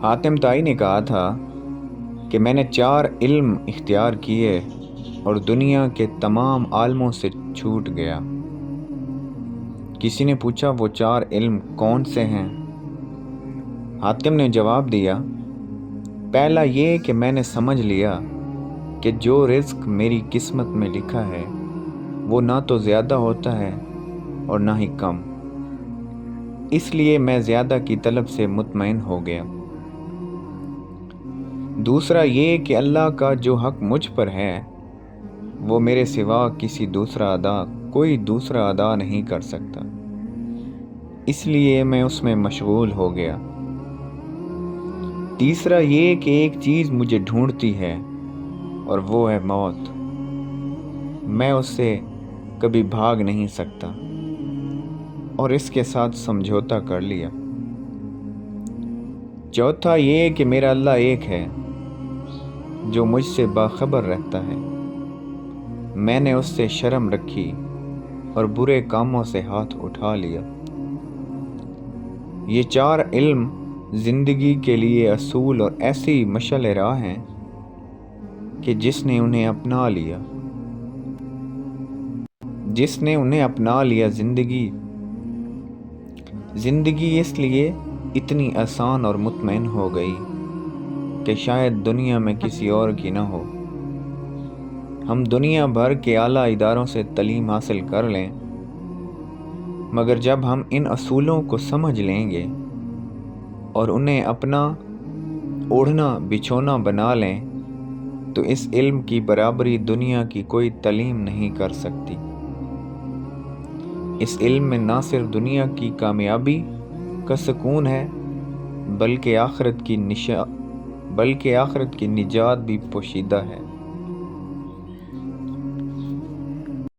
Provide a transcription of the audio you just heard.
حاتم طائی نے کہا تھا کہ میں نے 4 علم اختیار کیے اور دنیا کے تمام عالموں سے چھوٹ گیا۔ کسی نے پوچھا وہ 4 علم کون سے ہیں؟ حاتم نے جواب دیا، پہلا یہ کہ میں نے سمجھ لیا کہ جو رزق میری قسمت میں لکھا ہے وہ نہ تو زیادہ ہوتا ہے اور نہ ہی کم، اس لیے میں زیادہ کی طلب سے مطمئن ہو گیا۔ دوسرا یہ کہ اللہ کا جو حق مجھ پر ہے وہ میرے سوا کوئی دوسرا ادا نہیں کر سکتا، اس لیے میں اس میں مشغول ہو گیا۔ تیسرا یہ کہ ایک چیز مجھے ڈھونڈتی ہے اور وہ ہے موت، میں اس سے کبھی بھاگ نہیں سکتا اور اس کے ساتھ سمجھوتا کر لیا۔ چوتھا یہ کہ میرا اللہ ایک ہے جو مجھ سے باخبر رہتا ہے، میں نے اس سے شرم رکھی اور برے کاموں سے ہاتھ اٹھا لیا۔ یہ 4 علم زندگی کے لیے اصول اور ایسی مشعل راہ ہیں کہ جس نے انہیں اپنا لیا زندگی اس لیے اتنی آسان اور مطمئن ہو گئی کہ شاید دنیا میں کسی اور کی نہ ہو۔ ہم دنیا بھر کے اعلیٰ اداروں سے تعلیم حاصل کر لیں، مگر جب ہم ان اصولوں کو سمجھ لیں گے اور انہیں اپنا اوڑھنا بچھونا بنا لیں تو اس علم کی برابری دنیا کی کوئی تعلیم نہیں کر سکتی۔ اس علم میں نہ صرف دنیا کی کامیابی کا سکون ہے بلکہ آخرت کی نجات بھی پوشیدہ ہے۔